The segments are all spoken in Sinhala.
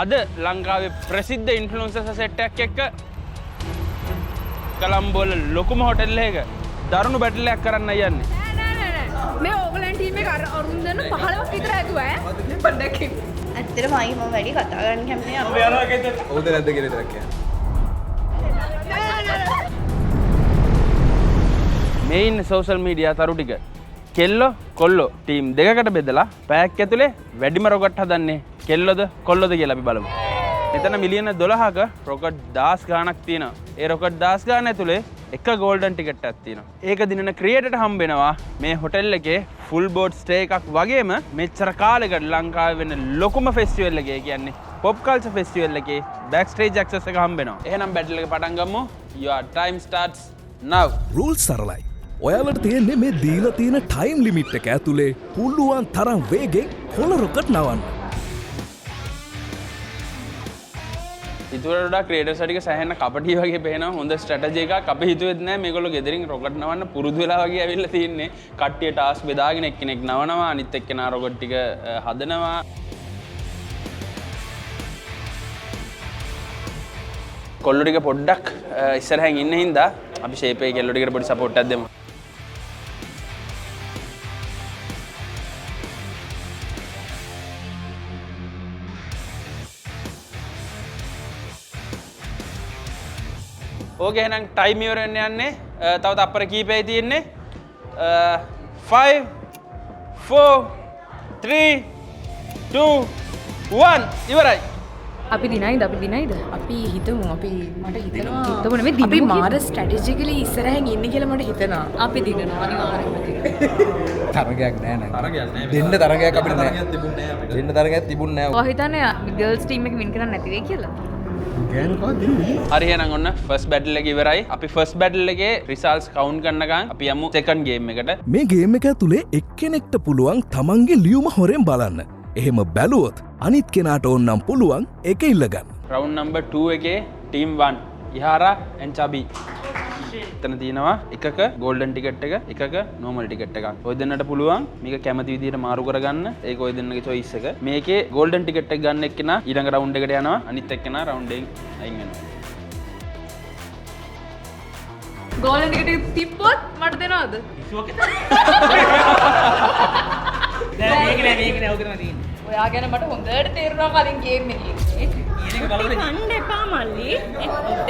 අද ලංකාවේ ප්‍රසිද්ධ ඉන්ෆ්ලුවෙන්සර්ස් සෙට් එකක් එක්ක කොළඹ ලොකුම හොටෙල් එකක දරුණු බැටල් එකක් කරන්න යන්නේ. නෑ මේ ඕගලන් ටීම් එක අරුන් දෙන 15ක් විතර ඇතුවා ඈ. පොඩ්ඩක්. ඇත්තටම මම වැඩි කතා කරන්න කැමති නෑ. අපි යනවා කේතර. ඔව්ද නැද්ද කියලා විතරක් කියන්න. මේ ඉන්න සෝෂල් මීඩියා තරු ටික කෙල්ලෝ කොල්ලෝ ටීම් දෙකකට බෙදලා පැයක් ඇතුලේ වැඩිම රොකට් හදන්නේ කෙල්ලොද කොල්ලොද කියලා අපි බලමු. මෙතන මිලියන 12ක රොකට් 10 ගාණක් තියෙනවා. ඒ රොකට් 10 ගාණ ඇතුලේ එක ගෝල්ඩන් ටිකට් එකක් තියෙනවා. ඒක දිනන ක්‍රියේටර්ට හම්බ වෙනවා මේ හොටෙල් එකේ ෆුල් බෝඩ් ස්ටේ එකක් වගේම මෙච්චර කාලයකට ලංකාවේ වෙන ලොකුම ෆෙස්ටිවල් එකේ කියන්නේ පොප් කල්චර් ෆෙස්ටිවල් එකේ බෑක් ස්ටේජ් ඇක්සස් එක හම්බ වෙනවා. එහෙනම් බැටල් එක පටන් ගමු. Your time starts now. Rules සරලයි. ඔයාලට තියෙන්නේ මේ දීලා තියෙන ටයිම් ලිමිට් එක ඇතුලේ පුළුවන් තරම් වේගෙන් කොළ රොකට් නවන්න. ඉතුවරට වඩා ක්‍රියේටර්ස් ටික සෑහෙන කපටි වගේ පේනවා. හොඳ ස්ට්‍රැටජි එකක් අපි හිතුවෙත් නෑ මේගොල්ලෝ ගෙදරින් රොකට් නවන්න පුරුදු වෙලා වගේ ඇවිල්ලා තින්නේ. කට්ටිය ටාස්ක් බෙදාගෙන එක්කෙනෙක් නවනවා අනිත් එක්කෙනා රොකට් ටික හදනවා. කොල්ලෝ ටික පොඩ්ඩක් ඉස්සරහින් ඉන්න හින්දා අපි ෂේප් එකේ කෙල්ලෝ ටිකට පොඩි සපෝට් එකක් දෙමු. ඕකේ එහෙනම් ටයිම් ඉවර වෙන්න යන්නේ. තව තප්පර කීපයයි තියෙන්නේ. 5 4 3 2 1 ඉවරයි. අපි දිනයිද අපි හිතමු අපි මට හිතෙනවා හිතමු නෙමෙයි අපි දිනමු මාර ස්ට්‍රැටජිකලි ඉස්සරහින් ඉන්න කියලා මට හිතෙනවා. අපි දිනනවා අනිවාර්යෙන්ම. තරගයක් නෑ නෑ. දෙන්න තරගයක් අපිට නෑ. දෙන්න තරගයක් තිබුණ නෑ. ඔය හිතන්නේ ගර්ල්ස් ටීම් එක වින් කරන්න නැති වෙයි කියලා. හරි එහෙනම් ඔන්න ෆස්ට් බැටල් එක ඉවරයි. අපි ෆස්ට් බැටල් එකේ රිසල්ට්ස් කවුන්ට් කරනකම් අපි යමු සෙකන්ඩ් ගේම් එකට. මේ ගේම් එක ඇතුලේ එක්කෙනෙක්ට පුළුවන් තමන්ගේ ලියුම හොරෙන් බලන්න. එහෙම බැලුවොත් අනිත් කෙනාට ඕන්නම් පුළුවන් ඒක ඉල්ලගන්න. රවුන්ඩ් නම්බර් 2 එකේ ටීම් 1 ඉහාරා and චබි. එතන තියෙනවා එකක ගෝල්ඩන් ටිකට් එක එකක නෝමල් ටිකට් එකක්. ඔය දෙන්නට පුළුවන් මේක කැමති විදිහට මාරු කරගන්න. ඒක ඔය දෙන්නගේ choice එක. මේකේ ගෝල්ඩන් ටිකට් එක ගන්න එක්කෙනා ඊළඟ රවුන්ඩ් එකට යනවා. අනිත් එක්කෙනා රවුන්ඩ් එකෙන් අයින් වෙනවා. ගෝලන් එකට තිබ්බොත් මට දෙනවද? මේක නෑ ඔතන තියෙන්නේ. ඔයා ගැන මට හොඳට තේරුණා කලින් ගේම් එකේ. කන්න එපා මල්ලි.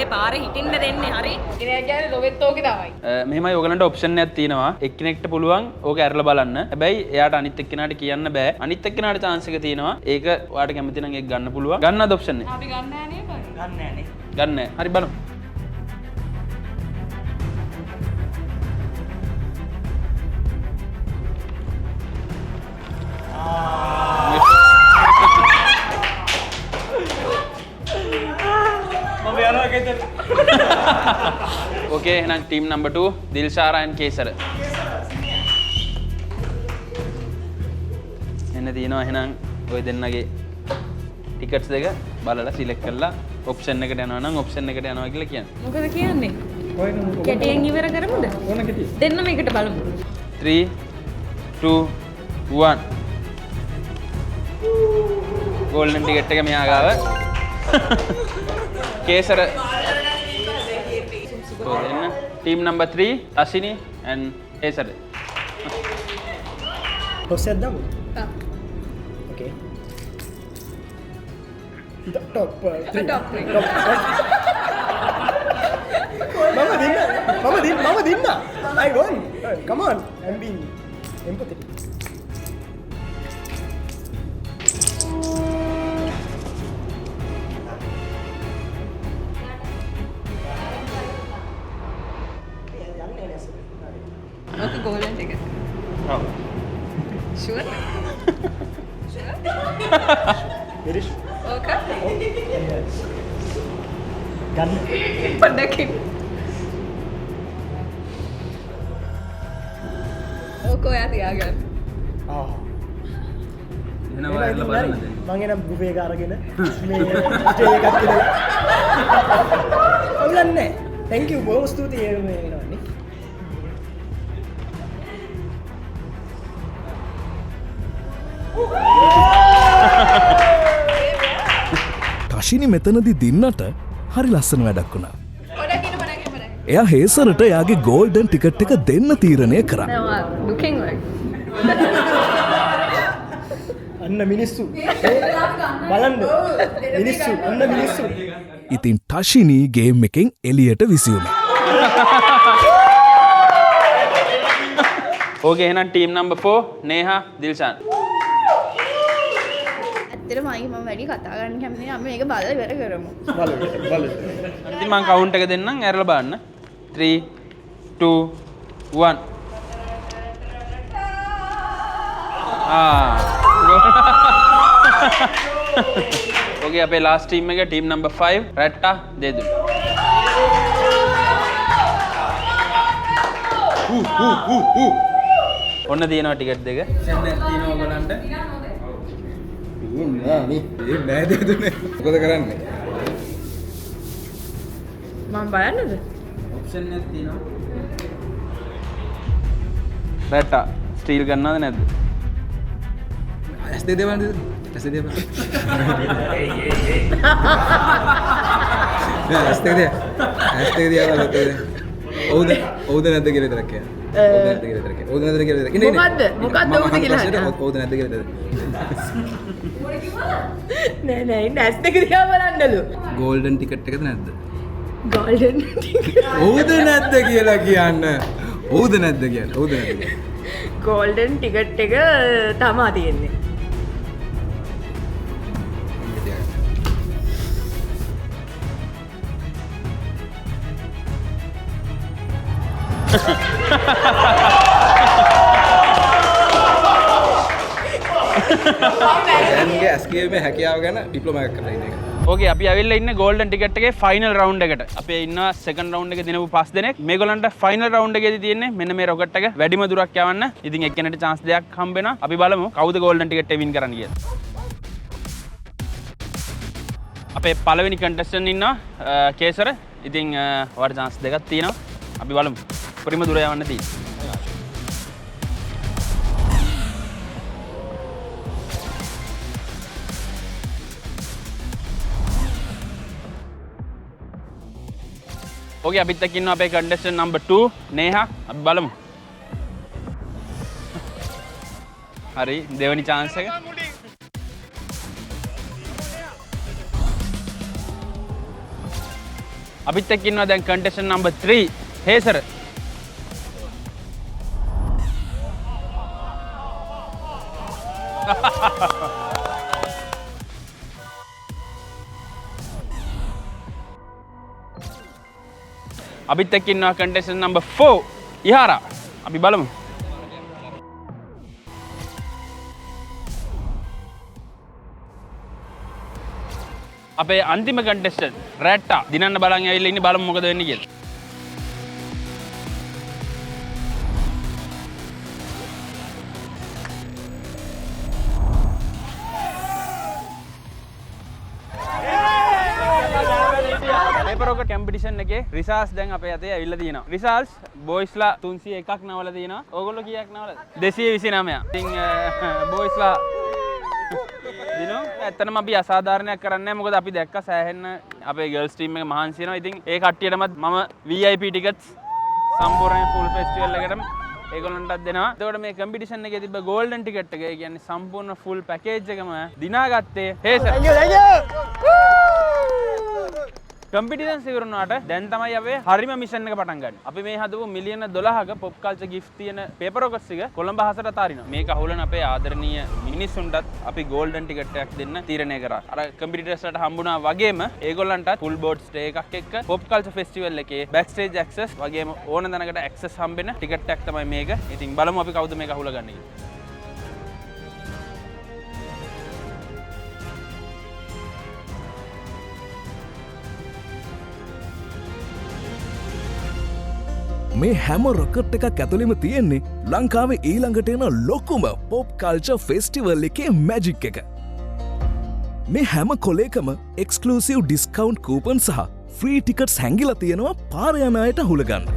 ඒ පාරේ හිටින්න දෙන්නේ හරි. ඉතින් කියන්නේ ලොවෙත් ඕකේ තමයි. මෙහෙමයි ඔයගලන්ට ඔප්ෂන් එකක් තියෙනවා. එක්කෙනෙක්ට පුළුවන් ඕක ඇරලා බලන්න. හැබැයි එයාට අනිත් එක්කෙනාට කියන්න බෑ. අනිත් එක්කෙනාට chance එක තියෙනවා. ඒක ඔයාට කැමති නම් ඒක ගන්න පුළුවන්. ගන්නද ඔප්ෂන් එක? අපි ගන්න නෑ නේද? ගන්න නෑනේ. ගන්න නෑ. හරි බලමු. මම යනවා කේතර. ඕකේ එහෙනම් ටීම් නම්බර් 2 දිල්ෂාරා and කේසර. එන්න තියෙනවා එහෙනම් ඔය දෙන්නගේ ටිකට්ස් දෙක බලලා සිලෙක්ට් කරලා ඔප්ෂන් එකට යනවා නම් ඔප්ෂන් එකට යනවා කියලා කියන්නේ. මොකද කියන්නේ? කැටියෙන් ඉවර කරමුද? ඕන කෙටි. දෙන්න මේකට බලමු. 3 2 1 ගෝල්ඩන් ටිකට් එක මෙයා ගාව. Kesara team number 3 Asini and Kesara. Hosted daw. Okay. Top 3. Top 3. Mama dinna. I won. Come on. I'm being empathetic. ඕක ගෝලන් එක. ඔව්. ෂුවර්? Very ඕක? gun. පොඩ්ඩක්. ඕක ඔයා තියාගන්න. Ah. එහෙනම් ඔයාලා බලන්න දෙන්න. මං එන බුෆේ එක අරගෙන මේ ස්ටේ එකක් කියලා. ඔයගොල්ලන්නේ. Thank you. බොහොම ස්තුතියි මේ එනවනේ. ටශිනි මෙතනදි දින්නට හරි ලස්සන වැඩක් වුණා. එයා හේසරට එයාගේ ගෝල්ඩන් ටිකට් එක දෙන්න තීරණය කරා. looking like අන්න මිනිස්සු බලන්න මිනිස්සු අන්න මිනිස්සු ඉතින් ටශිනී ගේම් එකෙන් එලියට විසිවුණා. ඕකේ එහෙනම් ටීම් නම්බර් 4 නේහා දිල්ෂාන්. ඇත්තටම මම වැඩි කතා කරන්න කැමති නෑ. අපි මේක බලලා ඉවර කරමු. බලන්න ඉතින් මම කවුන්ට් එක දෙන්නම් ඇරලා බලන්න. 3 2 1 ඕකේ අපේ ලාස්ට් ටීම් එක ටීම් නම්බර් 5 රැට්ටා දෙදුන. ඔන්න තියෙනවා ටිකට් දෙක. තියෙනවා ඔයගලන්ට. නෑ දෙදුනේ. මොකද කරන්නේ? මම බලන්නද? ඔප්ෂන් එකක් තියෙනවා. රැට්ටා ස්ටීල් ගන්නවද නැද්ද? ඇස් දෙක දෙවන්න දෙද? ඇස් දෙක දෙවන්න. නෑ ඇස් දෙක දෙය. ඇස් දෙක දිහා බලන්න. ඔව්ද නැද්ද කියලා විතරක් කියන්න. ඔව්ද නැද්ද කියලා විතරක් කියන්න. ඔව්ද නැද්ද කියලා විතරක්. ඉන්නේ ඉන්නේ. මොකද්ද ඔව්ද කියලා අහන්න. ඔව්ද නැද්ද කියලා විතරක්. නෑ නෑ ඉන්න ඇස් දෙක දිහා බලන්නලු. ගෝල්ඩන් ටිකට් එකද නැද්ද? ගෝල්ඩන් ඔව්ද නැද්ද කියලා කියන්න. ඔව්ද නැද්ද කියන්න. ඔව්ද නැද්ද. ගෝල්ඩන් ටිකට් එක තමා තියෙන්නේ. දැන්ගේ ඇස්කීමේ හැකියාව ගැන ඩිප්ලෝමා එකක් කරලා ඉන්න එක. ඕකේ අපි ඇවිල්ලා ඉන්නේ ගෝල්ඩන් ටිකට් එකේ ෆයිනල් රවුන්ඩ් එකට. අපි ඉන්නවා සෙකන්ඩ් රවුන්ඩ් එකේ දිනපු 5 දෙනෙක්. මේගොල්ලන්ට ෆයිනල් රවුන්ඩ් එකේදී තියෙන්නේ මෙන්න මේ රොකට් එක වැඩිම දුරක් යවන්න. ඉතින් එක්කෙනෙක්ට chance දෙයක් හම්බ වෙනවා. අපි බලමු කවුද ගෝල්ඩන් ටිකට් එක වින් කරන්න කියලා. අපේ පළවෙනි කන්ටෙස්ටන්ට් ඉන්නවා කේසර. ඉතින් ඔයාලට chance දෙකක් තියෙනවා. අපි බලමු. උපරිම දුර යවන්න තියෙන්නේ. ඕකේ අපිත් එක්ක ඉන්නවා අපේ කන්ටෙස්ටන්ට් නම්බර් 2 නේහා. අපි බලමු. හරි දෙවෙනි chance එක. අපිත් එක්ක ඉන්නවා දැන් කන්ටෙස්ටන්ට් නම්බර් 3 හේසර. අපිත් එක්ක ඉන්නවා කන්ටෙස්ටන්ට් නම්බර් 4 ඉහාරා. අපි බලමු. අපේ අන්තිම කන්ටෙස්ටන්ට් රැට්ටා දිනන්න බලන් ඇවිල්ලා ඉන්නේ. බලමු මොකද වෙන්නේ කියලා. පේපර් කම්පිටිෂන් එකේ රිසල්ට්ස් දැන් අපේ අතේ ඇවිල්ලා තියෙනවා. රිසල්ට්ස් බොයිස්ලා 301ක් නවලා තියෙනවා. ඕගොල්ලෝ කීයක් නවලාද? 229. ඉතින් බොයිස්ලා දිනෝ ඇත්තටම අපි අසාධාරණයක් කරන්නේ නැහැ. මොකද අපි දැක්ක සෑහෙන්න අපේ ගර්ල්ස් ටීම් එක මහන්සි වෙනවා. ඉතින් ඒ කට්ටියටමත් මම VIP ටිකට්ස් සම්පූර්ණ ෆුල් ෆෙස්ටිවල් එකටම ඒගොල්ලන්ටත් දෙනවා. එතකොට මේ කම්පිටිෂන් එකේ තිබ්බ ගෝල්ඩන් ටිකට් එක, ඒ කියන්නේ සම්පූර්ණ ෆුල් පැකේජ් එකම දිනාගත්තේ හේසර්. කම්පිටිෂන් ඉවරනාට දැන් තමයි අපි හරිම මිෂන් එක පටන් ගන්න. අපි මේ හදපු මිලියන 12ක පොප් කල්චර් ගිෆ්ට් තියෙන පේපර් රොකට්ස් එක කොළඹ හසට අතාරිනවා. මේක අහුලන අපේ ආදරණීය මිනිස්සුන්ටත් අපි ගෝල්ඩන් ටිකට් එකක් දෙන්න තීරණය කරා. අර කම්පිටිටර්ස්ලට හම්බුණා වගේම ඒගොල්ලන්ට ෆුල් බෝඩ් ස්ටේ එකක් එක්ක පොප් කල්චර් ෆෙස්ටිවල් එකේ බෑක් ස්ටේජ් ඇක්සස් වගේම ඕන තැනකට ඇක්සස් හම්බෙන ටිකට් එකක් තමයි මේක. ඉතින් බලමු අපි කවුද මේක අහුලගන්නේ කියලා. මේ හැම රොකට් එකක් ඇතුළෙම තියෙන්නේ ලංකාවේ ඊළඟට එන ලොකුම පොප් කල්චර් ෆෙස්ටිවල් එකේ මැජික් එක. මේ හැම කොලේකම එක්ස්ක්ලූසිව් ඩිස්කවුන්ට් කූපන් සහ ෆ්‍රී ටිකට්ස් හැංගිලා තියෙනවා පාර යන අයට හුලගන්න.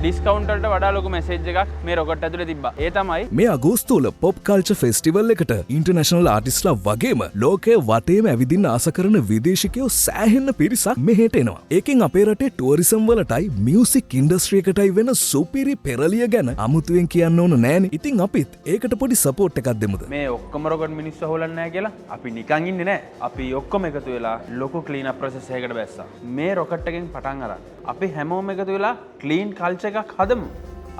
ඩිස්කවුන්ට් වලට වඩා ලොකු මැසේජ් එකක් මේ රොකට් ඇතුලේ තිබ්බා. ඒ තමයි මේ අගෝස්තුවල පොප් කල්චර් ෆෙස්ටිවල් එකට ඉන්ටර්නැෂනල් ආටිස්ට්ලා වගේම ලෝකයේ වටේම ඇවිදින්න ආස කරන විදේශිකයෝ සෑහෙන්න පිරිසක් මෙහෙට එනවා. ඒකෙන් අපේ රටේ ටුවරිසම් වලටයි මියුසික් ඉන්ඩස්ට්‍රි එකටයි වෙන සුපිරි පෙරලිය ගැන අමුතුවෙන් කියන්න ඕන නෑනේ. ඉතින් අපිත් ඒකට පොඩි සපෝට් එකක් දෙමුද? මේ ඔක්කොම රොකට් මිනිස්සු හොලන්නේ නැහැ කියලා අපි නිකන් ඉන්නේ නැහැ. අපි ඔක්කොම එකතු වෙලා ලොකු ක්ලීන් අප් ප්‍රොසෙස් එකකට බැස්සා. මේ රොකට් එකෙන් පටන් අරන් අපි හැමෝම එකතු වෙලා ක්ලීන් කල්චර් එකක් හදමු.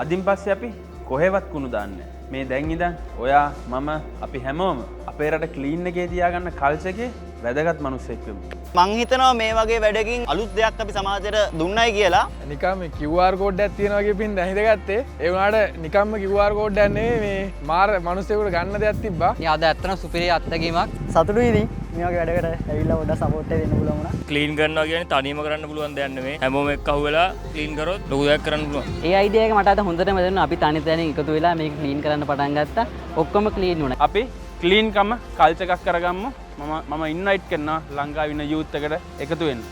අදින් පස්සේ අපි කොහෙවත් කුණු දාන්නේ නැහැ. මේ දැන් ඉඳන් ඔයා මම අපි හැමෝම අපේ රට ක්ලීන් එකේ තියාගන්න කල්චර් එකේ වැදගත් මිනිස්සෙක් වෙමු. මං හිතනවා මේ වගේ වැඩකින් අලුත් දෙයක් අපි සමාජයට දුන්නයි කියලා. නිකම් මේ QR කෝඩ් එකක් තියෙනවා වගේ පින් දැහිදගත්තේ. ඒ වුණාට නිකම්ම QR කෝඩ් එකක් නෙවෙයි මේ මාර මිනිස්සුන්ට ගන්න දෙයක් තිබ්බා. ඉතින් අද ඇත්තටම සුපිරි අත්දැකීමක්. සතුටුයි ඉතින් මේ වගේ වැඩකට ඇවිල්ලා පොඩ්ඩක් සපෝට් එක දෙන්න පුළුවන් වුණා. ක්ලීන් කරනවා කියන්නේ තනියම කරන්න පුළුවන් දෙයක් නෙමෙයි. හැමෝම එක්ක අහුවෙලා ක්ලීන් කරොත් ලොකු දෙයක් කරන්න පුළුවන්. ඒ අයිඩියා එක මට අද හොඳටම දැනුණා. අපි තනි තනි එකතු වෙලා මේක ක්ලීන් කරන්න පටන් ගත්තා. ඔක්කොම ක්ලීන් වුණා. අපි ක්ලීන් කම කල්චර් එකක් කරගමු. මම ඉන්වයිට් කරනවා ලංකාවේ ඉන්න යූත් එකට එකතු වෙන්න.